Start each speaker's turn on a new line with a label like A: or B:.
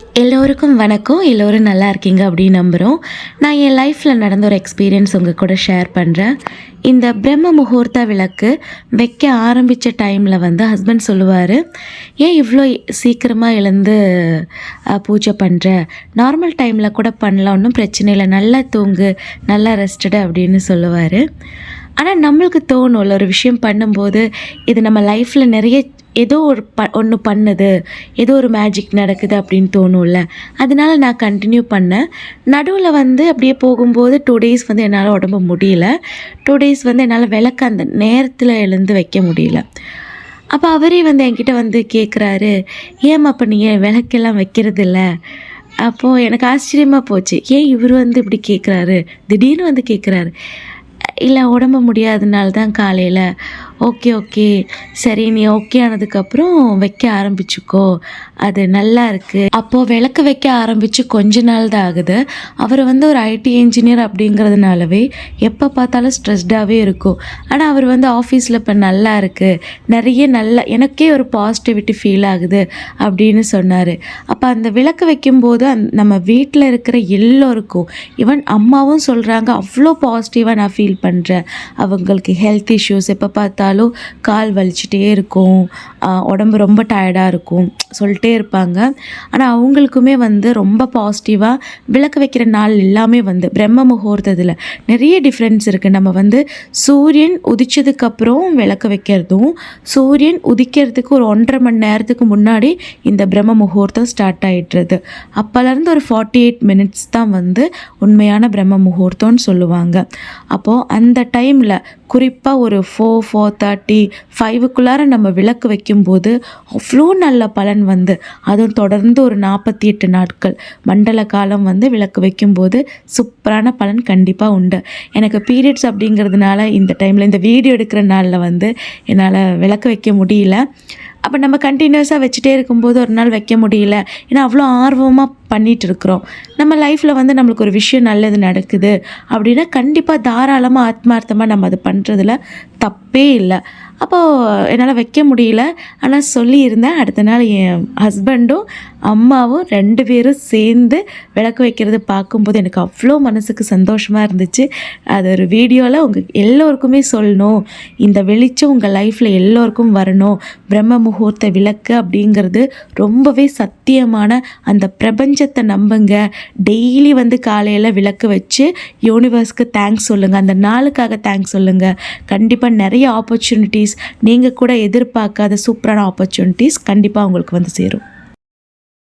A: எல்லோருக்கும் வணக்கம். எல்லோரும் நல்லா இருக்கீங்க அப்படின்னு நம்புகிறோம். நான் என் லைஃப்பில் நடந்த ஒரு எக்ஸ்பீரியன்ஸ் உங்கள் கூட ஷேர் பண்ணுறேன். இந்த பிரம்ம முகூர்த்த விளக்கு வைக்க ஆரம்பித்த டைமில் ஹஸ்பண்ட் சொல்லுவார், ஏன் இவ்வளோ சீக்கிரமாக எழுந்து பூஜை பண்ணுற, நார்மல் டைமில் கூட பண்ணலாம், ஒன்றும் பிரச்சனை இல்லை, நல்லா தூங்கு, நல்லா ரெஸ்டடு அப்படின்னு சொல்லுவார். ஆனால் நம்மளுக்கு தோணும்ல, ஒரு விஷயம் பண்ணும்போது இது நம்ம லைஃப்பில் நிறைய ஏதோ ஒரு ஒன்று பண்ணுது, ஏதோ ஒரு மேஜிக் நடக்குது அப்படின்னு தோணும்ல. அதனால நான் கண்டினியூ பண்ணேன். நடுவில் அப்படியே போகும்போது 2 டேஸ் என்னால் உடம்பு முடியல. 2 டேஸ் என்னால் விளக்கு அந்த நேரத்தில் எழுந்து வைக்க முடியல. அப்போ அவரே என்கிட்ட கேட்குறாரு, ஏம்மா அப்போ நீங்கள் விளக்கெல்லாம் வைக்கிறதில்ல? அப்போது எனக்கு ஆச்சரியமாக போச்சு. ஏன் இவர் இப்படி கேட்குறாரு, திடீர்னு கேட்குறாரு. இல்லை, உடம்பு முடியாதனால தான் காலையில். ஓகே சரி, நீ ஓகே ஆனதுக்கப்புறம் வைக்க ஆரம்பிச்சுக்கோ, அது நல்லா இருக்குது. அப்போது விளக்கு வைக்க ஆரம்பித்து கொஞ்ச நாள் தான் ஆகுது. அவர் ஒரு ஐடி இன்ஜினியர் அப்படிங்கிறதுனாலவே எப்போ பார்த்தாலும் ஸ்ட்ரெஸ்டாகவே இருக்கும். ஆனால் அவர் ஆஃபீஸில் இப்போ நல்லா இருக்குது, நிறைய நல்ல எனக்கே ஒரு பாசிட்டிவிட்டி ஃபீல் ஆகுது அப்படின்னு சொன்னார். அப்போ அந்த விளக்கு வைக்கும்போது நம்ம வீட்டில் இருக்கிற எல்லோருக்கும், ஈவன் அம்மாவும் சொல்கிறாங்க, அவ்வளோ பாசிட்டிவாக நான் ஃபீல் பண்ணுறேன். அவங்களுக்கு ஹெல்த் இஷ்யூஸ், எப்போ பார்த்தாலும் கால் வலிச்சுட்டே இருக்கும், உடம்பு ரொம்ப டயர்டாக இருக்கும் சொல்லிட்டே இருப்பாங்க. ஆனால் அவங்களுக்குமே ரொம்ப பாசிட்டிவாக விளக்கு வைக்கிற நாள் எல்லாமே பிரம்ம முகூர்த்தத்தில் நிறைய டிஃப்ரென்ஸ் இருக்குது. நம்ம சூரியன் உதிச்சதுக்கப்புறம் விளக்கு வைக்கிறதும், சூரியன் உதிக்கிறதுக்கு ஒரு 1.5 மணி நேரத்துக்கு முன்னாடி இந்த பிரம்ம முகூர்த்தம் ஸ்டார்ட் ஆகிடுறது. அப்போலேருந்து ஒரு 48 மினிட்ஸ் தான் உண்மையான பிரம்ம முகூர்த்தம்னு சொல்லுவாங்க. அப்போது அந்த டைமில் குறிப்பாக ஒரு 4:30, 5க்குள்ளார நம்ம விளக்கு வைக்கும்போது அவ்வளோ நல்ல பலன் அதுவும் தொடர்ந்து ஒரு 48 நாட்கள் மண்டல காலம் விளக்கு வைக்கும்போது சூப்பரான பலன் கண்டிப்பாக உண்டு. எனக்கு பீரியட்ஸ் அப்படிங்கிறதுனால இந்த டைமில் இந்த வீடியோ எடுக்கிற நாளில் என்னால் விளக்கு வைக்க முடியல. அப்போ நம்ம கண்டினியூஸாக வச்சுட்டே இருக்கும்போது ஒரு நாள் வைக்க முடியல. ஏன்னா அவ்வளோ ஆர்வமாக பண்ணிகிட்டு இருக்கிறோம். நம்ம லைஃப்பில் நம்மளுக்கு ஒரு விஷயம் நல்லது நடக்குது அப்படின்னா கண்டிப்பாக தாராளமாக ஆத்மார்த்தமாக நம்ம அது பண்ணுறதுல தப்பே இல்லை. அப்போது என்னால் வைக்க முடியல. ஆனால் சொல்லியிருந்தேன், அடுத்த நாள் என் ஹஸ்பண்டும் அம்மாவும் 2 பேரும் சேர்ந்து விளக்கு வைக்கிறது பார்க்கும்போது எனக்கு அவ்வளோ மனசுக்கு சந்தோஷமாக இருந்துச்சு. அது ஒரு வீடியோவில் உங்கள் எல்லோருக்குமே சொல்லணும், இந்த வெளிச்சம் உங்கள் லைஃப்பில் எல்லோருக்கும் வரணும். பிரம்ம முகூர்த்த விளக்கு அப்படிங்கிறது ரொம்பவே சத்தியமான அந்த பிரபஞ்சத்தை நம்புங்க. டெய்லி காலையில் விளக்கு வச்சு யூனிவர்ஸ்க்கு தேங்க்ஸ் சொல்லுங்கள், அந்த நாளுக்காக தேங்க்ஸ் சொல்லுங்கள். கண்டிப்பாக நிறைய ஆப்பர்ச்சுனிட்டிஸ், நீங்கள் கூட எதிர்பார்க்காத சூப்பரான ஆப்பர்ச்சுனிட்டிஸ் கண்டிப்பாக உங்களுக்கு சேரும்.